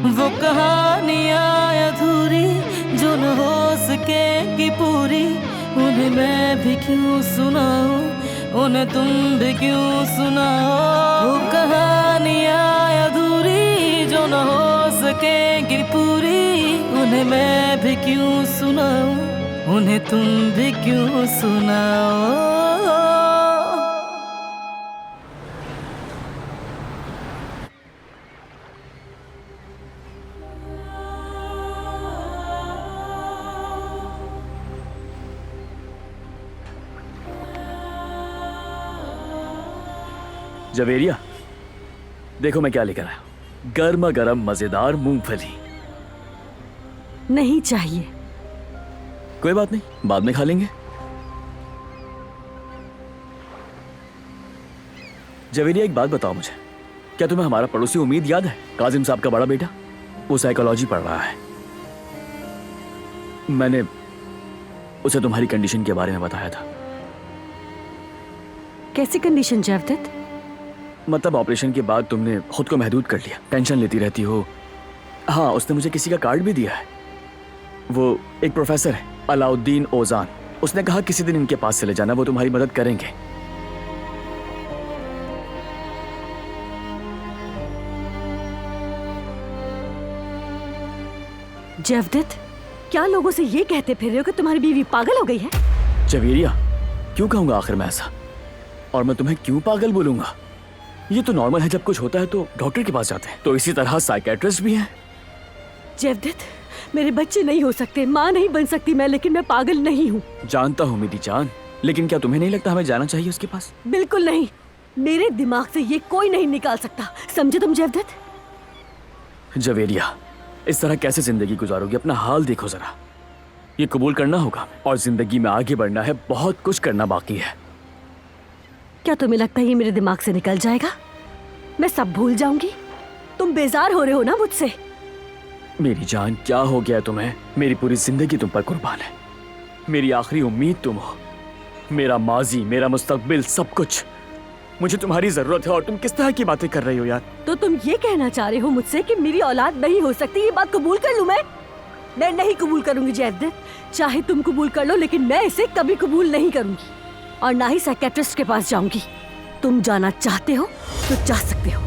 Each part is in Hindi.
वो कहानियाँ अधूरी जो न हो सकेगी पूरी, उन्हें मैं भी क्यों सुनाऊं, उन्हें तुम भी क्यों सुनाओ। वो कहानियाँ अधूरी जो न हो सकेगी पूरी, उन्हें मैं भी क्यों सुनाऊं, उन्हें तुम भी क्यों सुनाओ। जवेरिया, देखो मैं क्या लेकर आया हूं। गर्मा गर्म मजेदार मूंगफली। नहीं चाहिए। कोई बात नहीं, बाद में खा लेंगे। जवेरिया, एक बात बताओ मुझे, क्या तुम्हें हमारा पड़ोसी उम्मीद याद है? काजिम साहब का बड़ा बेटा, वो साइकोलॉजी पढ़ रहा है। मैंने उसे तुम्हारी कंडीशन के बारे में बताया था। कैसी कंडीशन जयवदत्त? मतलब ऑपरेशन के बाद तुमने खुद को महदूद कर लिया, टेंशन लेती रहती हो। हाँ, उसने मुझे किसी का कार्ड भी दिया है। वो एक प्रोफेसर है, अलाउद्दीन ओजान। उसने कहा किसी दिन इनके पास चले जाना, वो तुम्हारी मदद करेंगे। जयवदत्त, क्या लोगों से ये कहते फिर रहे हो कि तुम्हारी बीवी पागल हो गई है? जवेरिया, क्यों कहूंगा आखिर मैं ऐसा? और मैं तुम्हें क्यों पागल बोलूंगा? ये तो नॉर्मल है, जब कुछ होता है तो डॉक्टर के पास जाते हैं। तो इसी तरह साइकेट्रिस्ट भी हैं। जयवदत्त, मेरे बच्चे नहीं हो सकते, माँ नहीं बन सकती मैं, लेकिन मैं पागल नहीं हूँ। जानता हूँ मेरी जान, लेकिन क्या तुम्हें नहीं लगता हमें जाना चाहिए उसके पास? बिल्कुल नहीं, मेरे दिमाग से ये कोई नहीं निकाल सकता, समझे तुम जयवदत्त? जवेरिया, इस तरह कैसे जिंदगी गुजारोगी? अपना हाल देखो जरा। ये कबूल करना होगा और जिंदगी में आगे बढ़ना है, बहुत कुछ करना बाकी है। क्या तुम्हें लगता है ये मेरे दिमाग से निकल जाएगा? मैं सब भूल जाऊंगी? तुम बेजार हो रहे हो ना मुझसे? मेरी जान, क्या हो गया तुम्हें? मेरी पूरी जिंदगी तुम पर कुर्बान है। मेरी आखिरी उम्मीद तुम हो, मेरा माजी, मेरा मुस्तकबिल, सब कुछ। मुझे तुम्हारी जरूरत है और तुम किस तरह की बातें कर रही हो यार? तो तुम ये कहना चाह रहे हो मुझसे कि मेरी औलाद नहीं हो सकती? ये बात कबूल कर लूं मैं? मैं नहीं कबूल करूंगी जयवदत्त। चाहे तुम कबूल कर लो, लेकिन मैं इसे कभी कबूल नहीं करूंगी, और ना ही साइकियाट्रिस्ट के पास जाऊंगी। तुम जाना चाहते हो तो जा सकते हो।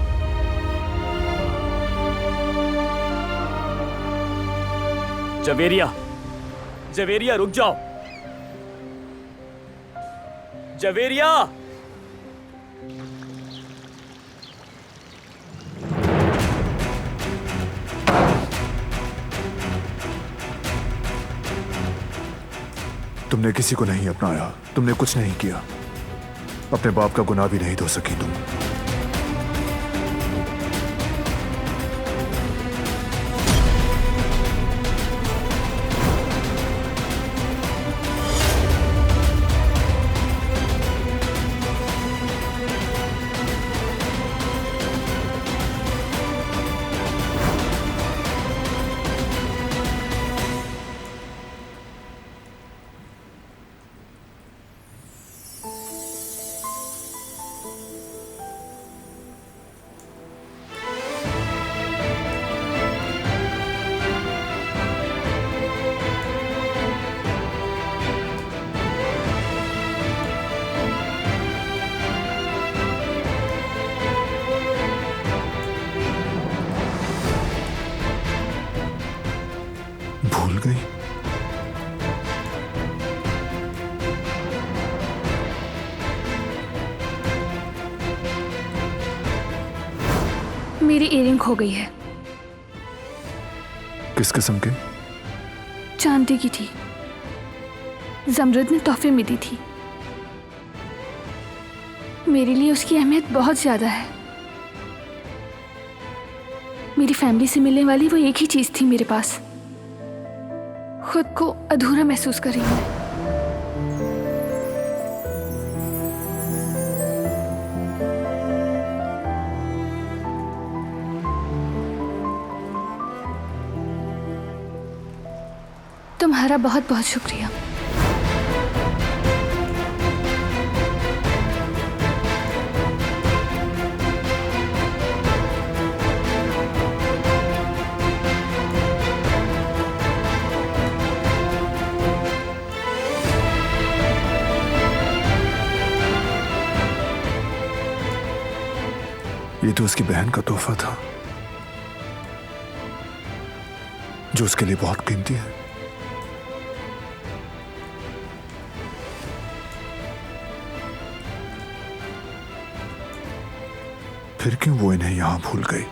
जवेरिया, जवेरिया रुक जाओ। जवेरिया, तुमने किसी को नहीं अपनाया, तुमने कुछ नहीं किया, अपने बाप का गुनाह भी नहीं धो सकी तुम। भूल गई? मेरी इयरिंग खो गई है। किस किस्म के? चांदी की थी, जमरद ने तोहफे में दी थी। मेरे लिए उसकी अहमियत बहुत ज्यादा है। मेरी फैमिली से मिलने वाली वो एक ही चीज थी मेरे पास। खुद को अधूरा महसूस कर रही हूं मैं। तुम्हारा बहुत बहुत शुक्रिया। तो उसकी बहन का तोहफा था जो उसके लिए बहुत कीमती है। फिर क्यों वो इन्हें यहां भूल गई?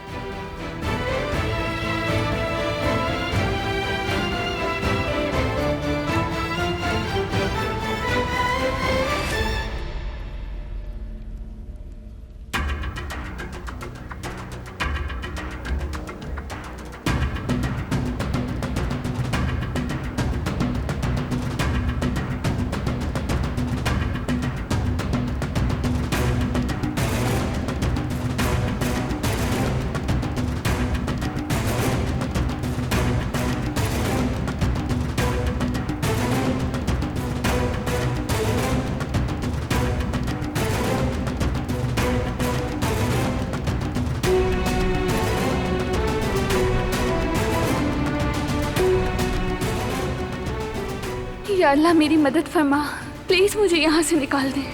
या अल्लाह मेरी मदद फरमा, प्लीज मुझे यहाँ से निकाल दे।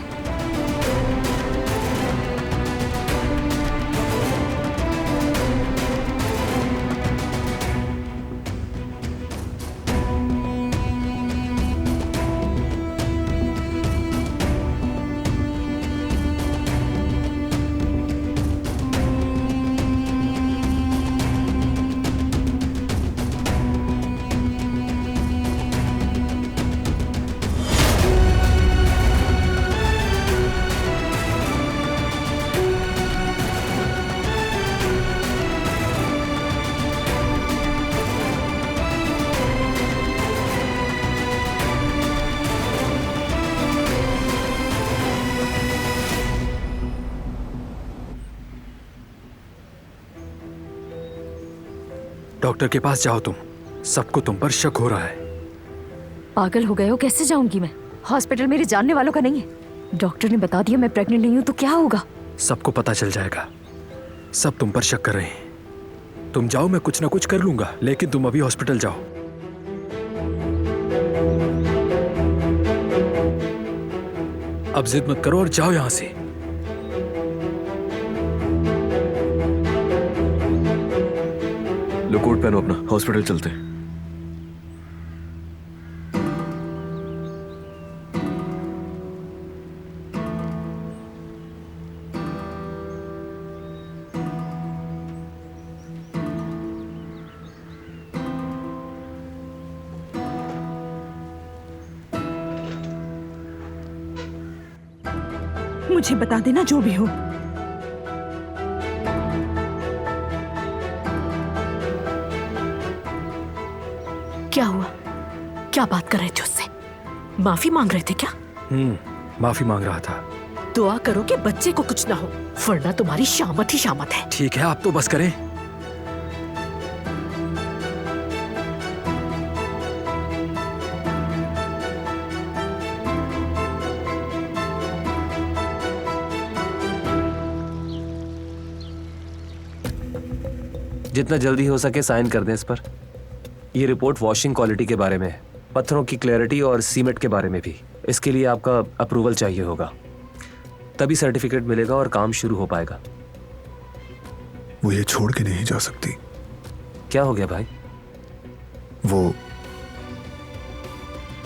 डॉक्टर के पास जाओ, तुम सबको तुम पर शक हो रहा है। पागल हो गए हो? कैसे जाऊंगी मैं? हॉस्पिटल मेरे जानने वालों का नहीं है। डॉक्टर ने बता दिया मैं प्रेग्नेंट नहीं हूं तो क्या होगा? सबको पता चल जाएगा। सब तुम पर शक कर रहे हैं। तुम जाओ, मैं कुछ ना कुछ कर लूंगा, लेकिन तुम अभी हॉस्पिटल जाओ। अब जिद मत करो और जाओ यहां से। लो कोट पहनो अपना, हॉस्पिटल चलते हैं। मुझे बता देना जो भी हो। क्या हुआ? क्या बात कर रहे थे उससे? माफी मांग रहे थे क्या? माफी मांग रहा था। दुआ करो कि बच्चे को कुछ ना हो, वरना तुम्हारी शामत ही शामत है। ठीक है, आप तो बस करें। जितना जल्दी हो सके साइन कर दें इस पर। ये रिपोर्ट वॉशिंग क्वालिटी के बारे में है, पत्थरों की क्लैरिटी और सीमेंट के बारे में भी। इसके लिए आपका अप्रूवल चाहिए होगा, तभी सर्टिफिकेट मिलेगा और काम शुरू हो पाएगा। वो ये छोड़ के नहीं जा सकती। क्या हो गया भाई? वो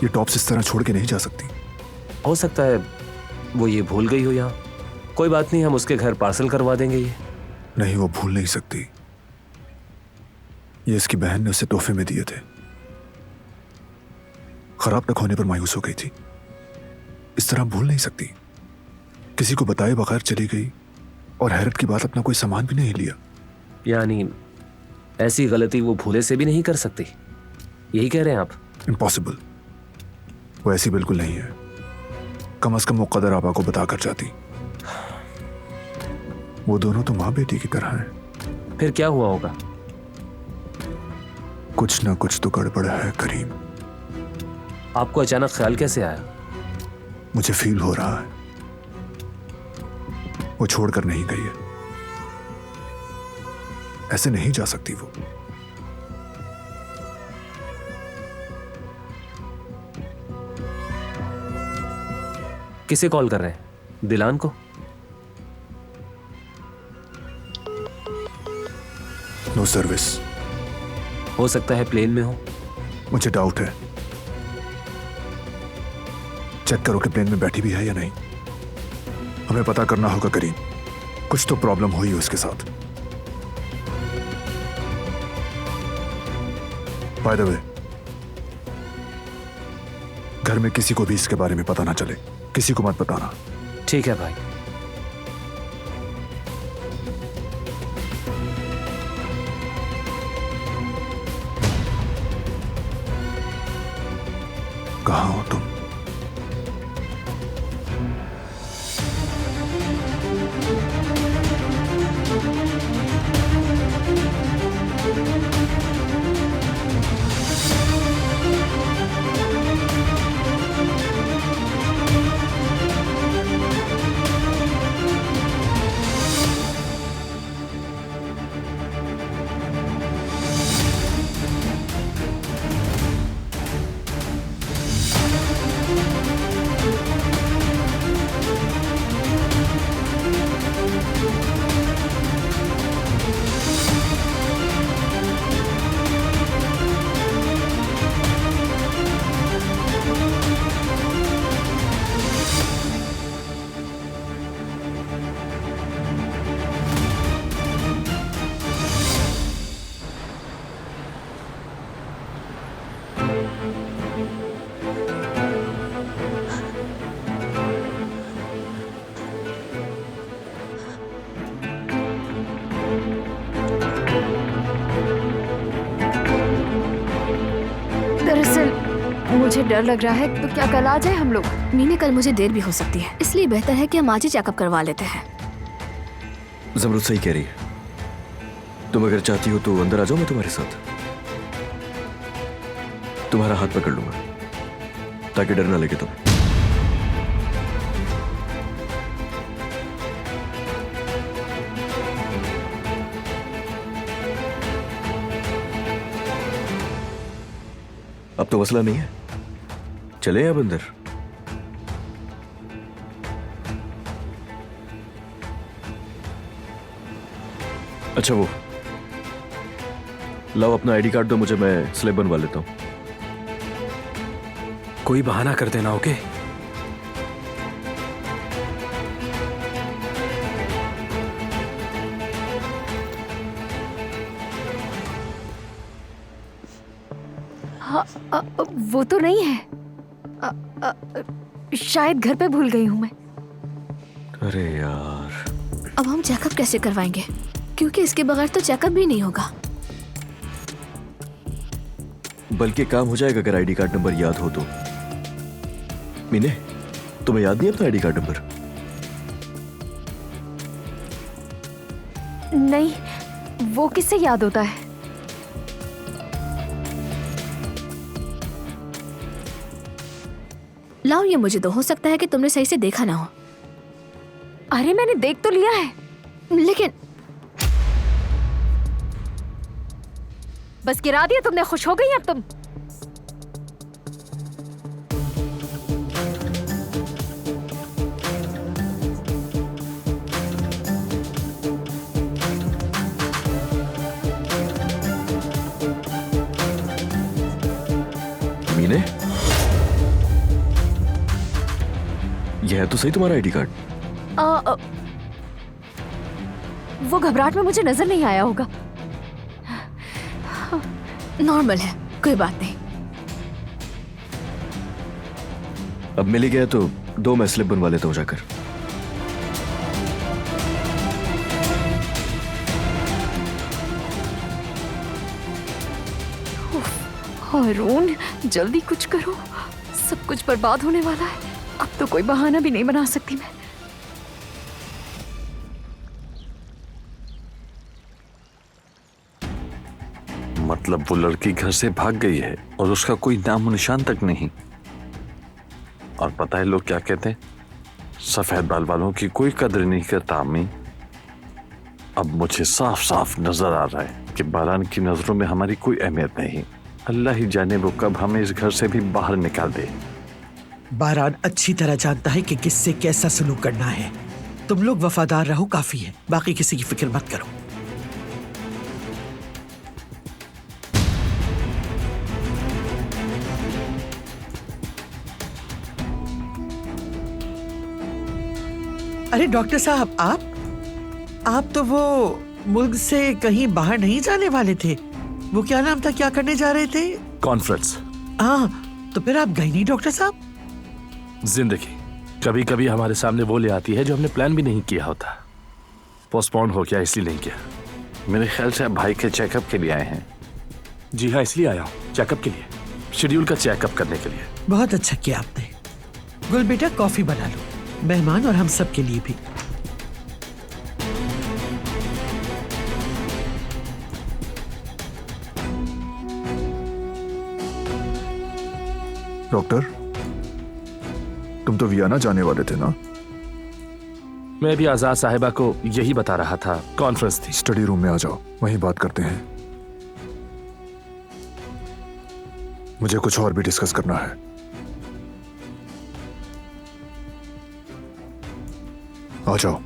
ये टॉप्स इस तरह छोड़ के नहीं जा सकती। हो सकता है वो ये भूल गई हो यहाँ। कोई बात नहीं, हम उसके घर पार्सल करवा देंगे। ये नहीं, वो भूल नहीं सकती। ये इसकी बहन ने उसे तोहफे में दिए थे। खराब तक होने पर मायूस हो गई थी। इस तरह भूल नहीं सकती। किसी को बताए बगैर चली गई और हैरत की बात, अपना कोई सामान भी नहीं लिया। यानी ऐसी गलती वो भूले से भी नहीं कर सकती, यही कह रहे हैं आप? इम्पॉसिबल। वो ऐसी बिल्कुल नहीं है। कम से कम वो कदर आपा को बताकर जाती। वो दोनों तो माँ बेटी की तरह हैं। फिर क्या हुआ होगा? कुछ ना कुछ तो गड़बड़ है करीम। आपको अचानक ख्याल कैसे आया? मुझे फील हो रहा है वो छोड़कर नहीं गई है। ऐसे नहीं जा सकती वो। किसे कॉल कर रहे हैं? दिलान को? No service. हो सकता है प्लेन में हो। मुझे डाउट है। चेक करो कि प्लेन में बैठी भी है या नहीं। हमें पता करना होगा करीम, कुछ तो प्रॉब्लम हुई है उसके साथ। बाय द वे, घर में किसी को भी इसके बारे में पता ना चले, किसी को मत बताना। ठीक है भाई। कहाँ हो तुम? दरअसल मुझे डर लग रहा है, तो क्या कल आ जाए हम लोग? मीने, कल मुझे देर भी हो सकती है, इसलिए बेहतर है कि हम आज ही चेकअप करवा लेते हैं। जमरुद सही कह रही है। तुम अगर चाहती हो तो अंदर आ जाओ, मैं तुम्हारे साथ। तुम्हारा हाथ पकड़ लूंगा ताकि डर ना लगे तुम्हें। अब तो मसला नहीं है, चले अब अंदर। अच्छा वो लाओ अपना आईडी कार्ड दो मुझे, मैं स्लिप बनवा लेता हूं। कोई बहाना कर देना, ओके? वो तो नहीं है। शायद घर पे भूल गई हूँ मैं। अरे यार, अब हम चेकअप कैसे करवाएंगे, क्योंकि इसके बगैर तो चेकअप भी नहीं होगा। बल्कि काम हो जाएगा अगर आईडी कार्ड नंबर याद हो तो। मीने, तुम्हें याद नहीं अपना आईडी कार्ड नंबर? नहीं, वो किससे याद होता है? लाओ ये मुझे दो, हो सकता है कि तुमने सही से देखा ना हो। अरे मैंने देख तो लिया है, लेकिन बस गिरा दिया तुमने। खुश हो गई अब तुम? मीने, यह है तो सही तुम्हारा आईडी कार्ड? वो घबराहट में मुझे नजर नहीं आया होगा। नॉर्मल है, कोई बात नहीं। अब मिल ही गया तो दो, मैं स्लिप बनवा लेता हूं जाकर। हारून, जल्दी कुछ करो, सब कुछ बर्बाद होने वाला है। अब तो कोई बहाना भी नहीं बना सकती मैं। मतलब वो लड़की घर से भाग गई है और उसका कोई नामो निशान तक नहीं। और पता है लोग क्या कहते हैं, सफेद बाल वालों की कोई कदर नहीं करता। अम्मी, अब मुझे साफ साफ नजर आ रहा है कि बारान की नजरों में हमारी कोई अहमियत नहीं। अल्लाह ही जाने वो कब हमें इस घर से भी बाहर निकाल दे। बारान अच्छी तरह जानता है कि किससे कैसा सलूक करना है। तुम लोग वफादार रहो, काफी है। बाकी किसी की फिक्र मत करो। अरे डॉक्टर साहब, आप तो वो मुल्क से कहीं बाहर नहीं जाने वाले थे। वो क्या नाम था, क्या करने जा रहे थे? कॉन्फ्रेंस। हाँ, तो फिर आप गए नहीं डॉक्टर साहब? जिंदगी कभी कभी हमारे सामने वो ले आती है जो हमने प्लान भी नहीं किया होता। पोस्टपोन हो गया इसलिए नहीं किया। मेरे ख्याल से आप भाई के चेकअप के लिए आए हैं। जी हाँ, इसलिए आया हूँ, चेकअप के लिए, शेड्यूल का चेकअप करने के लिए। बहुत अच्छा किया आपने। गुल बेटा, कॉफी बना लो, मेहमान और हम सब के लिए भी। डॉक्टर, तुम तो वियना जाने वाले थे ना? मैं भी आजाद साहिबा को यही बता रहा था, कॉन्फ्रेंस थी। स्टडी रूम में आ जाओ, वहीं बात करते हैं। मुझे कुछ और भी डिस्कस करना है। आ जाओ।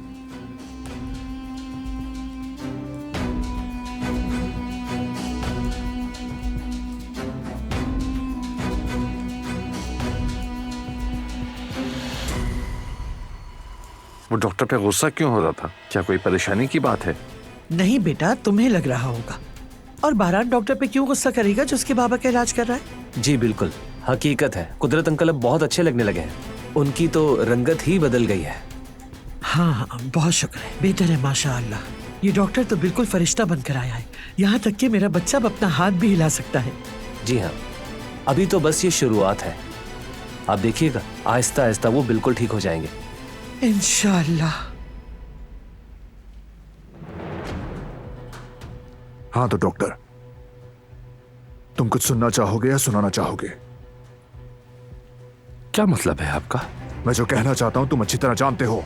वो डॉक्टर पे गुस्सा क्यों हो रहा था? क्या कोई परेशानी की बात है? नहीं बेटा, तुम्हें लग रहा होगा। और बारान डॉक्टर पे क्यों गुस्सा करेगा जो उसके बाबा का इलाज कर रहा है? जी बिल्कुल, हकीकत है। कुदरत अंकल अब बहुत अच्छे लगने लगे हैं। उनकी तो रंगत ही बदल गई है। हाँ, बहुत शुक्र है, बेहतर है माशाअल्लाह। ये डॉक्टर तो बिल्कुल फरिश्ता बनकर आया है। यहाँ तक कि मेरा बच्चा अब अपना हाथ भी हिला सकता है। जी हाँ, अभी तो बस ये शुरुआत है। आप देखिएगा, आहिस्ता आहिस्ता वो बिल्कुल ठीक हो जाएंगे इंशाअल्लाह। हाँ तो डॉक्टर, तुम कुछ सुनना चाहोगे या सुनाना चाहोगे? क्या मतलब है आपका? मैं जो कहना चाहता हूं तुम अच्छी तरह जानते हो।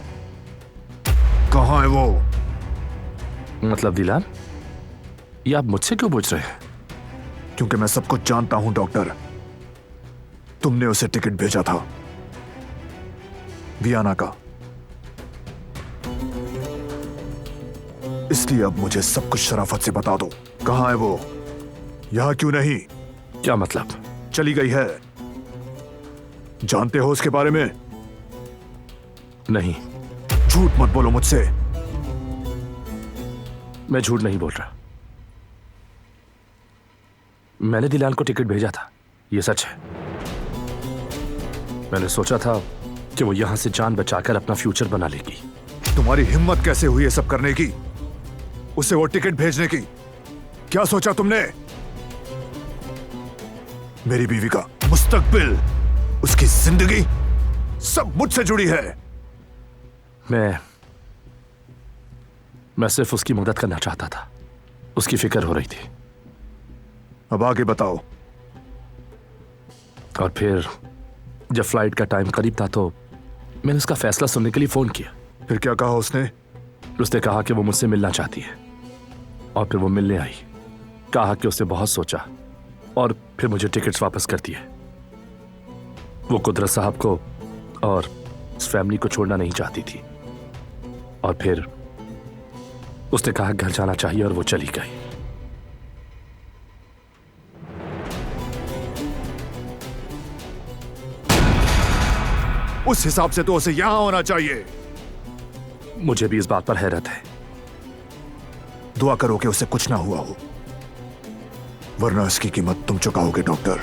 कहां है वो? मतलब दिलार, ये आप मुझसे क्यों पूछ रहे हैं? क्योंकि मैं सब कुछ जानता हूं डॉक्टर। तुमने उसे टिकट भेजा था वियना का, इसलिए अब मुझे सब कुछ शराफत से बता दो। कहां है वो? यहां क्यों नहीं? क्या मतलब? चली गई है। जानते हो उसके बारे में? नहीं। झूठ मत बोलो मुझसे। मैं झूठ नहीं बोल रहा। मैंने दिलान को टिकट भेजा था, ये सच है। मैंने सोचा था कि वो यहां से जान बचाकर अपना फ्यूचर बना लेगी। तुम्हारी हिम्मत कैसे हुई ये सब करने की? उसे वो टिकट भेजने की? क्या सोचा तुमने? मेरी बीवी का मुस्तकबिल, उसकी जिंदगी सब मुझसे जुड़ी है। मैं सिर्फ उसकी मदद करना चाहता था। उसकी फिक्र हो रही थी। अब आगे बताओ। और फिर जब फ्लाइट का टाइम करीब था तो मैंने उसका फैसला सुनने के लिए फोन किया। फिर क्या कहा उसने? उसने कहा कि वो मुझसे मिलना चाहती है, और फिर वो मिलने आई। कहा कि उसने बहुत सोचा और फिर मुझे टिकट्स वापस कर दिए। वो कुदरत साहब को और इस फैमिली को छोड़ना नहीं चाहती थी। और फिर उसने कहा घर जाना चाहिए और वो चली गई। उस हिसाब से तो उसे यहां होना चाहिए। मुझे भी इस बात पर हैरत है। दुआ करो कि उसे कुछ ना हुआ हो, वरना इसकी कीमत तुम चुकाओगे डॉक्टर।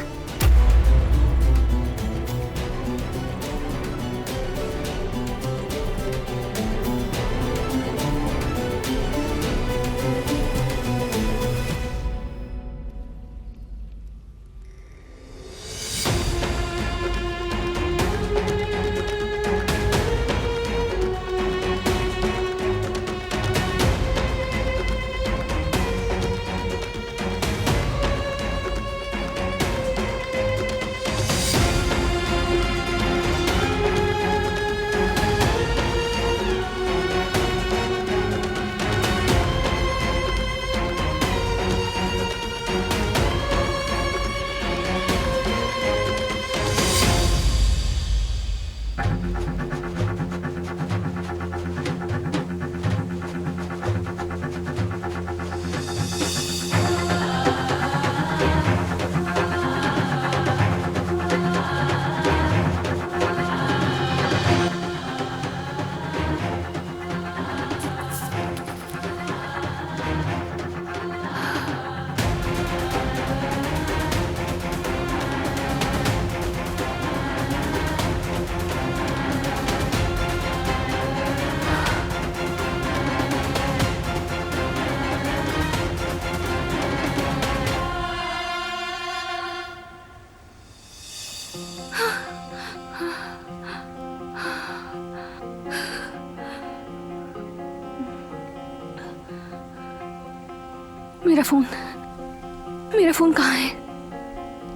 मेरा फोन कहाँ है?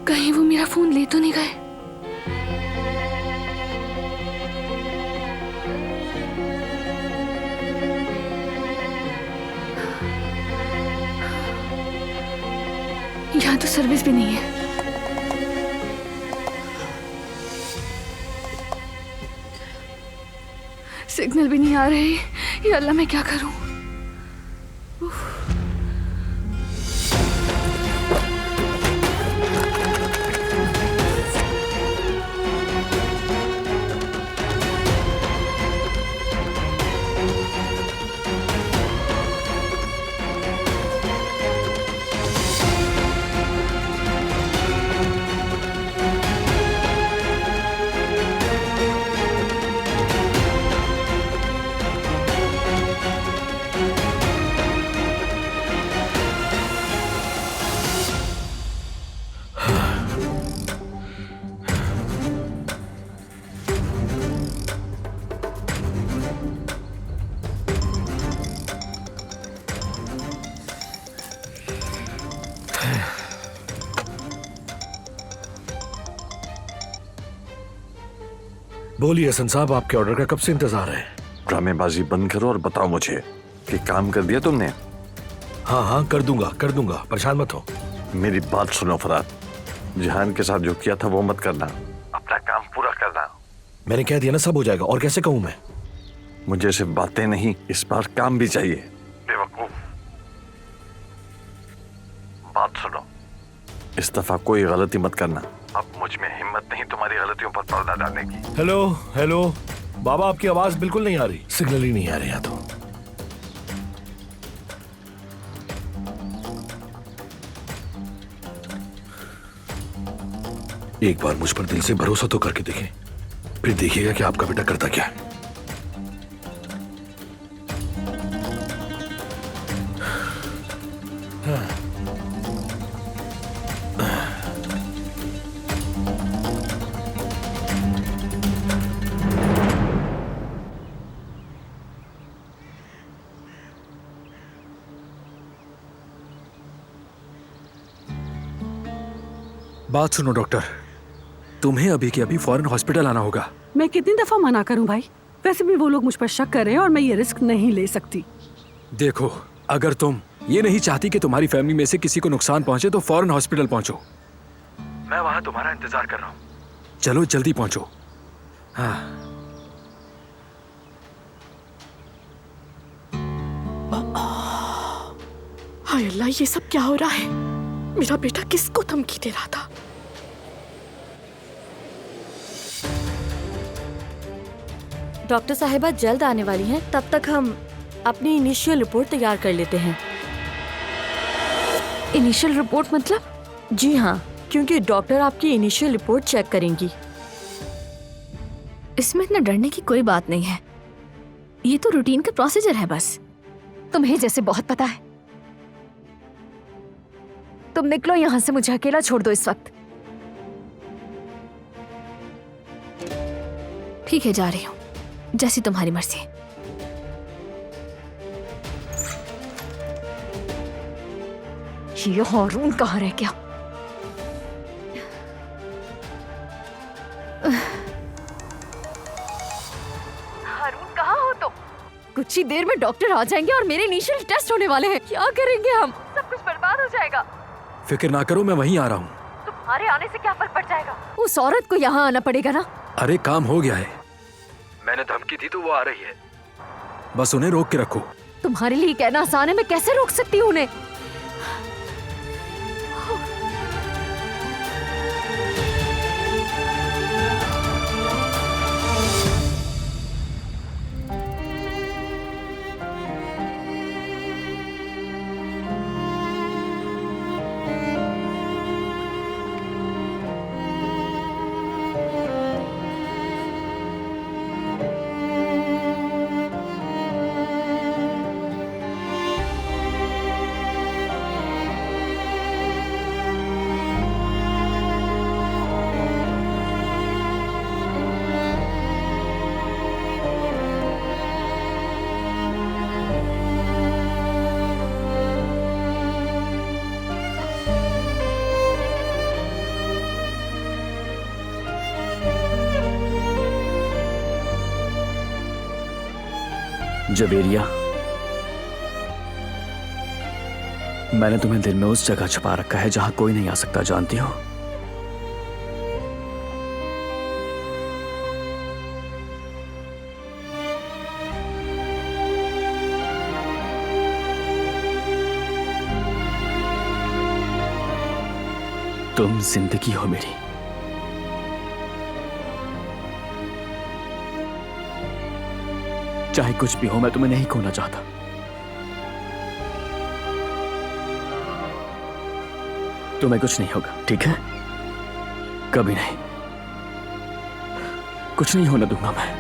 कहीं वो मेरा फोन ले तो नहीं गए? यहाँ तो सर्विस भी नहीं है। सिग्नल भी नहीं आ रहे। या अल्लाह, मैं क्या करूं? बोलिए हसन साहब, आपके ऑर्डर का कब से इंतजार है? ड्रामेबाजी बंद करो और बताओ मुझे कि काम कर दिया तुमने? हाँ हाँ, कर दूंगा, परेशान मत हो। मेरी बात सुनो फराद, जहान के साथ जो किया था वो मत करना, अपना काम पूरा करना। मैंने कह दिया ना, सब हो जाएगा। और कैसे कहूँ मैं? मुझे सिर्फ बातें नहीं, इस बार काम भी चाहिए। बेवकूफ, बात सुनो, इस दफा कोई गलती मत करना। अब मुझ में हिम्मत नहीं तुम्हारी गलतियों पर पर्दा डालने की। हेलो हेलो बाबा, आपकी आवाज बिल्कुल नहीं आ रही, सिग्नल ही नहीं आ रहे यहाँ तो। एक बार मुझ पर दिल से भरोसा तो करके देखें, फिर देखिएगा कि आपका बेटा करता क्या है। बात सुनो डॉक्टर, तुम्हें अभी के अभी फौरन हॉस्पिटल आना होगा। मैं कितनी दफा मना करूं भाई? वैसे भी वो लोग मुझ पर शक कर रहे हैं और मैं ये रिस्क नहीं ले सकती। देखो, अगर तुम ये नहीं चाहती कि तुम्हारी फैमिली में से किसी को नुकसान पहुंचे तो फौरन हॉस्पिटल पहुंचो। मैं वहां तुम्हारा इंतजार कर रहा हूं। चलो जल्दी पहुंचो। हाँ। हाय अल्लाह, ये सब क्या हो रहा है? मेरा बेटा किसको धमकी दे रहा था? डॉक्टर साहिबा जल्द आने वाली हैं, तब तक हम अपनी इनिशियल रिपोर्ट तैयार कर लेते हैं। इनिशियल रिपोर्ट मतलब? जी हाँ, क्योंकि डॉक्टर आपकी इनिशियल रिपोर्ट चेक करेंगी। इसमें इतना डरने की कोई बात नहीं है, ये तो रूटीन का प्रोसीजर है बस। तुम्हें जैसे बहुत पता है। तुम निकलो यहाँ से, मुझे अकेला छोड़ दो इस वक्त। ठीक है, जा रही हूँ, जैसी तुम्हारी मर्जी। ये हारून कहाँ रह गया? हारून कहाँ हो तुम? कुछ ही देर में डॉक्टर आ जाएंगे और मेरे इनिशियल टेस्ट होने वाले हैं। क्या करेंगे हम? सब कुछ बर्बाद हो जाएगा। फिक्र ना करो, मैं वहीं आ रहा हूँ। तुम्हारे आने से क्या फर्क पड़ जाएगा? उस औरत को यहाँ आना पड़ेगा ना। अरे काम हो गया है, मैंने धमकी दी तो वो आ रही है, बस उन्हें रोक के रखो। तुम्हारे लिए कहना आसान है, मैं कैसे रोक सकती हूँ उन्हें? जवेरिया, मैंने तुम्हें दिल में उस जगह छुपा रखा है जहां कोई नहीं आ सकता, जानती हो? तुम जिंदगी हो मेरी। चाहे कुछ भी हो, मैं तुम्हें नहीं खोना चाहता। तुम्हें कुछ नहीं होगा, ठीक है? कभी नहीं, कुछ नहीं होने दूंगा मैं।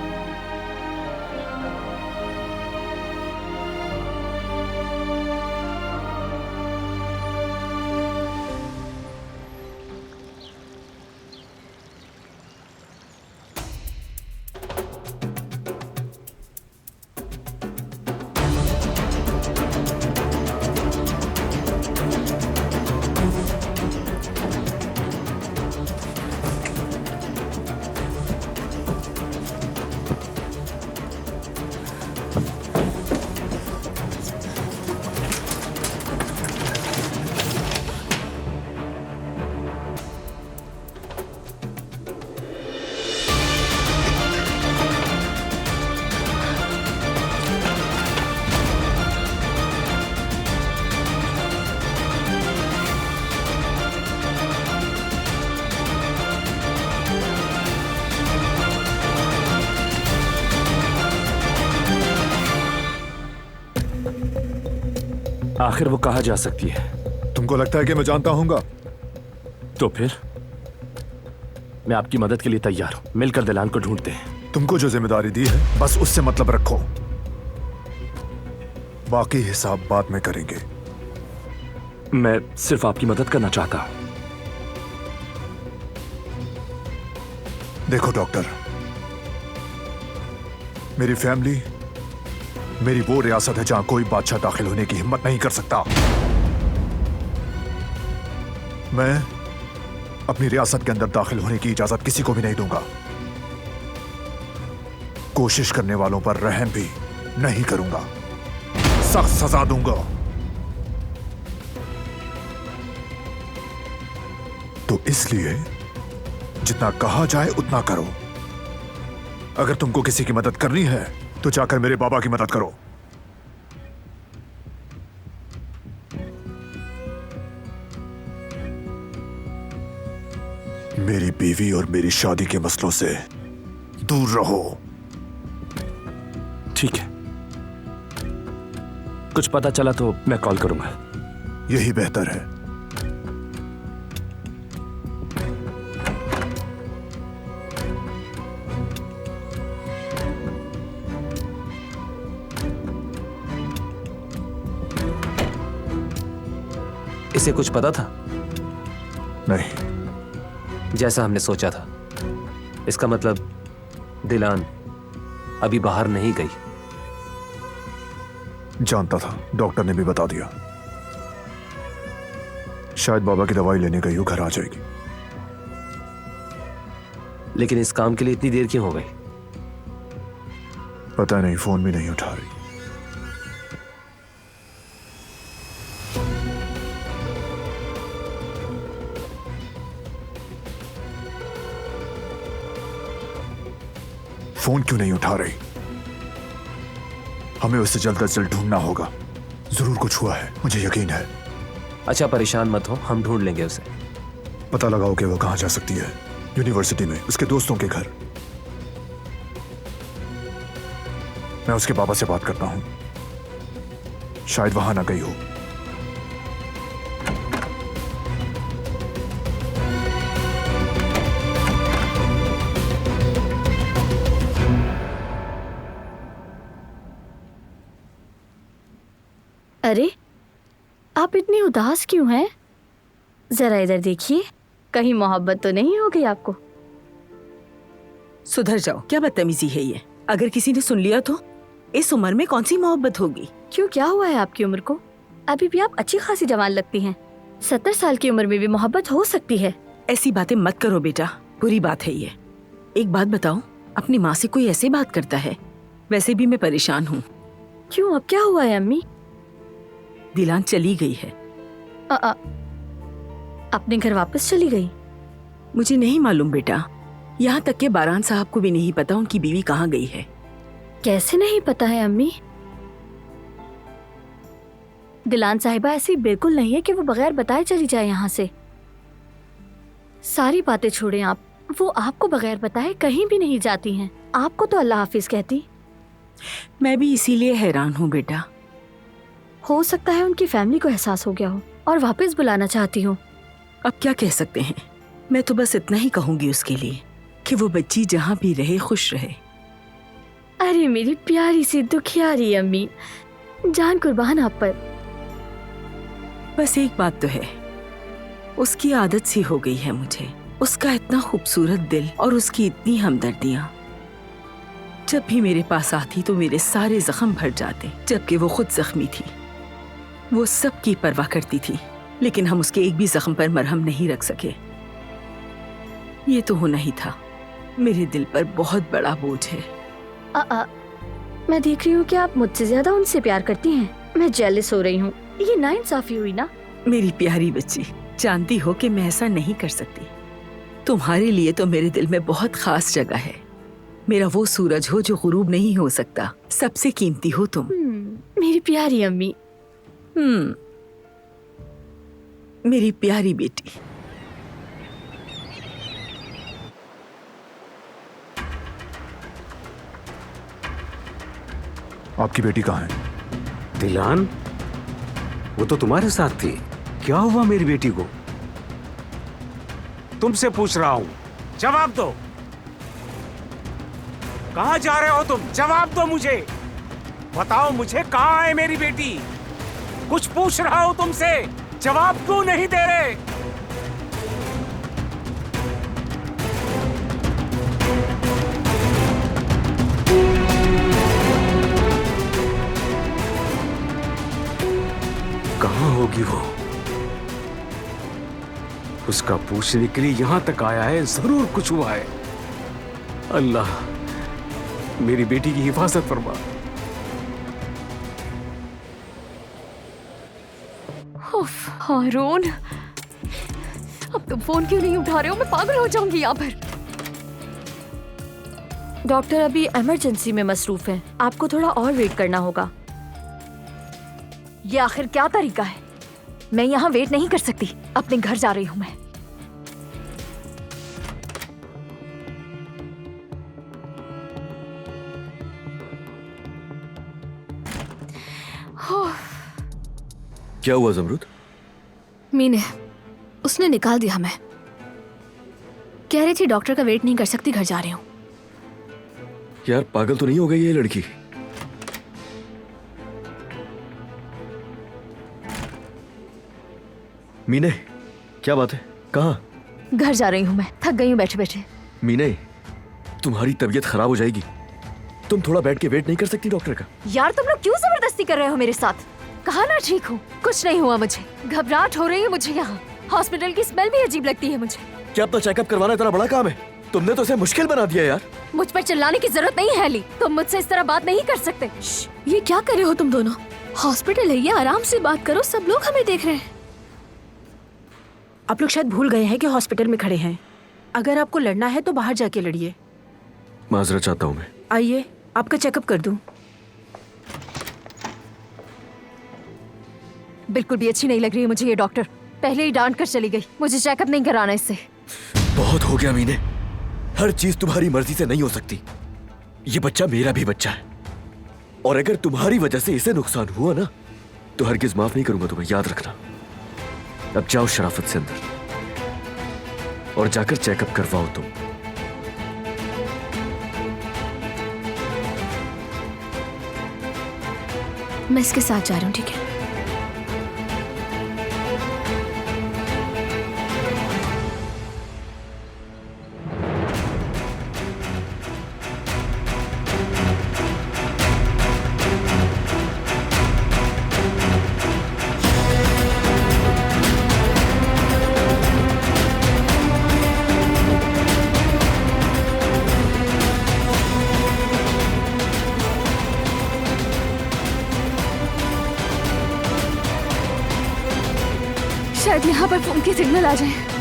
आखिर वो कहाँ जा सकती है? तुमको लगता है कि मैं जानता हूंगा? तो फिर मैं आपकी मदद के लिए तैयार हूं। मिलकर दिलान को ढूंढते हैं। तुमको जो जिम्मेदारी दी है बस उससे मतलब रखो, बाकी हिसाब बाद में करेंगे। मैं सिर्फ आपकी मदद करना चाहता हूं। देखो डॉक्टर, मेरी फैमिली मेरी वो रियासत है जहां कोई बादशाह दाखिल होने की हिम्मत नहीं कर सकता। मैं अपनी रियासत के अंदर दाखिल होने की इजाजत किसी को भी नहीं दूंगा। कोशिश करने वालों पर रहम भी नहीं करूंगा, सख्त सजा दूंगा। तो इसलिए जितना कहा जाए उतना करो। अगर तुमको किसी की मदद करनी है तो जाकर मेरे बाबा की मदद करो। मेरी बीवी और मेरी शादी के मसलों से दूर रहो। ठीक है, कुछ पता चला तो मैं कॉल करूंगा। यही बेहतर है। इसे कुछ पता था? नहीं। जैसा हमने सोचा था। इसका मतलब दिलान अभी बाहर नहीं गई। जानता था, डॉक्टर ने भी बता दिया। शायद बाबा की दवाई लेने गई हो, घर आ जाएगी। लेकिन इस काम के लिए इतनी देर क्यों हो गई? पता नहीं, फोन भी नहीं उठा रही। फोन क्यों नहीं उठा रही? हमें उसे जल्द से जल्द ढूंढना होगा। जरूर कुछ हुआ है, मुझे यकीन है। अच्छा, परेशान मत हो, हम ढूंढ लेंगे उसे। पता लगाओ कि वो कहां जा सकती है। यूनिवर्सिटी में, उसके दोस्तों के घर। मैं उसके बाबा से बात करता हूं, शायद वहां ना गई हो। अरे, आप इतनी उदास क्यों हैं? जरा इधर देखिए, कहीं मोहब्बत तो नहीं हो गई आपको? सुधर जाओ, क्या बदतमीजी है ये? अगर किसी ने सुन लिया तो? इस उम्र में कौन सी मोहब्बत होगी? क्यों, क्या हुआ है आपकी उम्र को? अभी भी आप अच्छी खासी जवान लगती हैं। 70 साल की उम्र में भी मोहब्बत हो सकती है। ऐसी बातें मत करो बेटा, बुरी बात है ये। एक बात बताओ, अपनी माँ से कोई ऐसे बात करता है? वैसे भी मैं परेशान हूँ। क्यों, अब क्या हुआ है अम्मी? दिलान चली गई है। अपने घर वापस चली गई? मुझे नहीं मालूम बेटा, यहाँ तक के बारान साहब को भी नहीं पता उनकी बीवी कहाँ गई है। कैसे नहीं पता है अम्मी? दिलान साहिबा ऐसी बिल्कुल नहीं है कि वो बगैर बताए चली जाए यहाँ से। सारी बातें छोड़ें आप, वो आपको बगैर बताए कहीं भी नहीं जाती हैं। आपको तो अल्लाह हाफिज कहती। मैं भी इसीलिए हैरान हूँ बेटा। हो सकता है उनकी फैमिली को एहसास हो गया हो और वापस बुलाना चाहती हूँ। अब क्या कह सकते हैं, मैं तो बस इतना ही कहूंगी उसके लिए कि वो बच्ची जहाँ भी रहे खुश रहे। अरे मेरी प्यारी सी दुखियारी अम्मी, जान कुर्बान आप पर। बस एक बात तो है, उसकी आदत सी हो गई है मुझे। उसका इतना खूबसूरत दिल और उसकी इतनी हमदर्दियां। जब भी मेरे पास आती तो मेरे सारे जख्म भर जाते, जबकि वो खुद जख्मी थी। वो सबकी परवाह करती थी, लेकिन हम उसके एक भी जख्म पर मरहम नहीं रख सके। ये तो होना ही था। मेरे दिल पर बहुत बड़ा बोझ है। मैं देख रही हूँ कि आप मुझसे ज्यादा उनसे प्यार करती हैं। मैं जेलस हो रही हूँ। ये नाइंसाफी हुई ना। मेरी प्यारी बच्ची, जानती हो कि मैं ऐसा नहीं कर सकती। तुम्हारे लिए तो मेरे दिल में बहुत खास जगह है। मेरा वो सूरज हो जो गुरूब नहीं हो सकता। सबसे कीमती हो तुम। मेरी प्यारी अम्मी। मेरी प्यारी बेटी। आपकी बेटी कहाँ है? दिलान, वो तो तुम्हारे साथ थी। क्या हुआ मेरी बेटी को? तुमसे पूछ रहा हूं, जवाब दो। कहां जा रहे हो तुम? जवाब दो मुझे। बताओ मुझे, कहां है मेरी बेटी? कुछ पूछ रहा हूं तुमसे, जवाब क्यों नहीं दे रहे? कहां होगी वो? उसका पूछने के लिए यहां तक आया है, जरूर कुछ हुआ है। अल्लाह, मेरी बेटी की हिफाजत फरमा। हारून, अब तुम फोन क्यों नहीं उठा रहे हो? मैं पागल हो जाऊंगी यहाँ पर। डॉक्टर अभी इमरजेंसी में मसरूफ हैं। आपको थोड़ा और वेट करना होगा। ये आखिर क्या तरीका है? मैं यहाँ वेट नहीं कर सकती। अपने घर जा रही हूँ मैं। क्या हुआ जमरूद? मीने, उसने निकाल दिया। मैं कह रही थी डॉक्टर का वेट नहीं कर सकती, घर जा रही हूँ। यार पागल तो नहीं हो गई ये लड़की? मीने, क्या बात है? कहाँ? घर जा रही हूँ मैं, थक गई हूँ बैठे बैठे। मीने, तुम्हारी तबीयत खराब हो जाएगी। तुम थोड़ा बैठ के वेट नहीं कर सकती डॉक्टर का? यार तुम लोग क्यों जबरदस्ती कर रहे हो मेरे साथ? कहा ना ठीक हूँ। कुछ नहीं हुआ मुझे। घबराहट हो रही है मुझे। यहाँ हॉस्पिटल की स्मेल भी अजीब लगती है मुझे। क्या अपना चेकअप करवाना इतना बड़ा काम है? तुमने तो इसे मुश्किल बना दिया यार। मुझ पर चिल्लाने की जरूरत नहीं है ली। तुम मुझसे इस तरह बात नहीं कर सकते। ये क्या कर रहे हो तुम दोनों? हॉस्पिटल है ये, आराम से बात करो। सब लोग हमें देख रहे हैं। आप लोग शायद भूल गए हैं कि हॉस्पिटल में खड़े हैं। अगर आपको लड़ना है तो बाहर जाके लड़िए। माजरत चाहता हूँ मैं। आइए, आपका चेकअप कर दूं। बिल्कुल भी अच्छी नहीं लग रही है मुझे ये डॉक्टर। पहले ही डांट कर चली गई। मुझे चेकअप नहीं कराना इससे। बहुत हो गया मीने। हर चीज तुम्हारी मर्जी से नहीं हो सकती। ये बच्चा मेरा भी बच्चा है, और अगर तुम्हारी वजह से इसे नुकसान हुआ ना तो हरगिज माफ नहीं करूंगा तुम्हें, याद रखना। अब जाओ शराफत से अंदर और जाकर चेकअप करवाओ तुम। मैं इसके साथ जा रही हूँ, ठीक है? के सिग्नल आ जाए।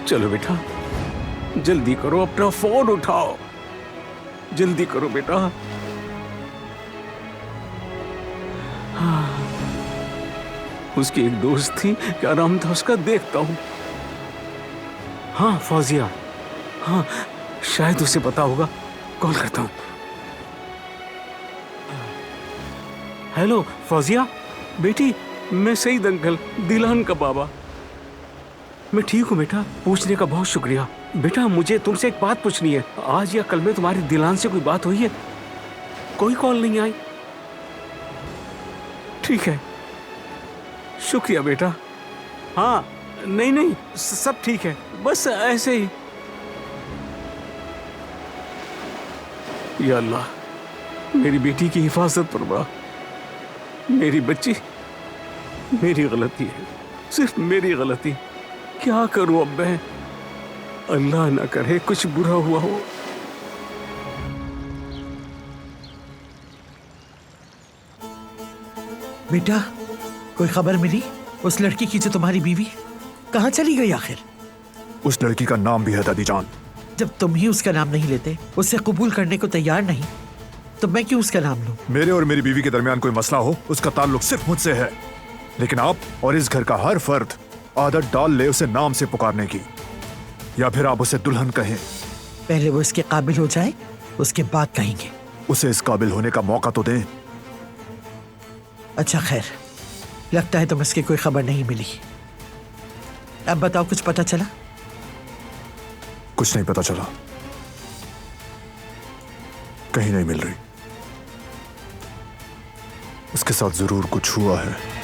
चलो बेटा, जल्दी करो, अपना फोन उठाओ, जल्दी करो बेटा। हाँ, उसकी एक दोस्त थी, क्या नाम था उसका, देखता हूं। हाँ फौजिया, हाँ शायद उसे पता होगा, कॉल करता हूं। हेलो फौजिया बेटी, मैं सईद अंकल, दिलान का बाबा। मैं ठीक हूँ बेटा, पूछने का बहुत शुक्रिया। बेटा मुझे तुमसे एक बात पूछनी है, आज या कल में तुम्हारी दिलान से कोई बात हुई है? कोई कॉल नहीं आई? ठीक है, शुक्रिया बेटा। हाँ नहीं नहीं, सब ठीक है, बस ऐसे ही। या अल्लाह, मेरी बेटी की हिफाजत फरमा। मेरी बच्ची, मेरी गलती है, सिर्फ मेरी गलती। क्या करूं अब मैं? अल्लाह ना करे कुछ बुरा हुआ हो। बेटा, कोई खबर मिली उस लड़की की जो तुम्हारी बीवी? कहाँ चली गई आखिर? उस लड़की का नाम भी है दादी जान। जब तुम ही उसका नाम नहीं लेते, उसे कबूल करने को तैयार नहीं, तो मैं क्यों उसका नाम लूं? मेरे और मेरी बीवी के दरमियान कोई मसला हो, उसका ताल्लुक सिर्फ मुझसे है। लेकिन आप और इस घर का हर फर्द आदत डाल ले उसे नाम से पुकारने की, या फिर आप उसे दुल्हन कहें। पहले वो इसके काबिल हो जाए, उसके बाद कहेंगे। उसे इस काबिल होने का मौका तो दें। अच्छा खैर, लगता है तुम्हें इसकी कोई खबर नहीं मिली। अब बताओ, कुछ पता चला? कुछ नहीं पता चला, कहीं नहीं मिल रही। उसके साथ जरूर कुछ हुआ है।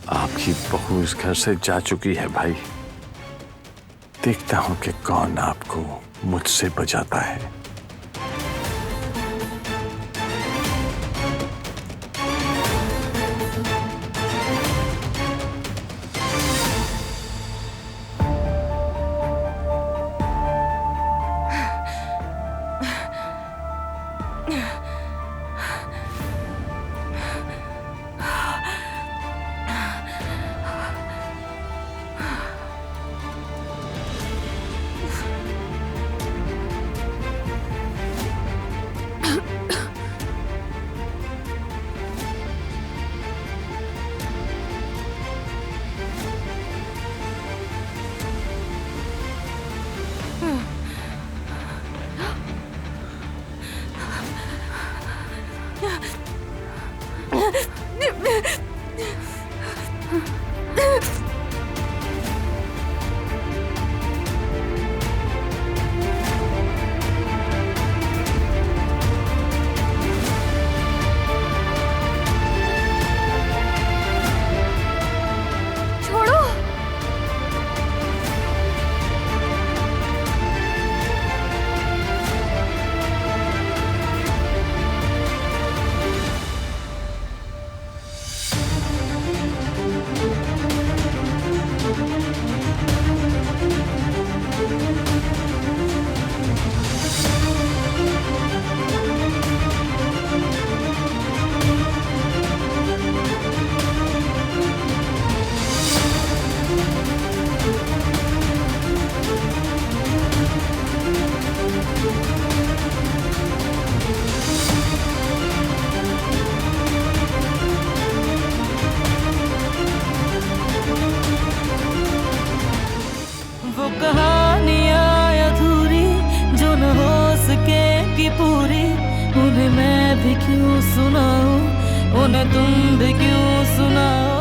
आपकी बहू इस घर से जा चुकी है भाई। देखता हूं कि कौन आपको मुझसे बचाता है। उन्हें मैं भी क्यों सुनाऊं, उन्हें तुम भी क्यों सुनाओ।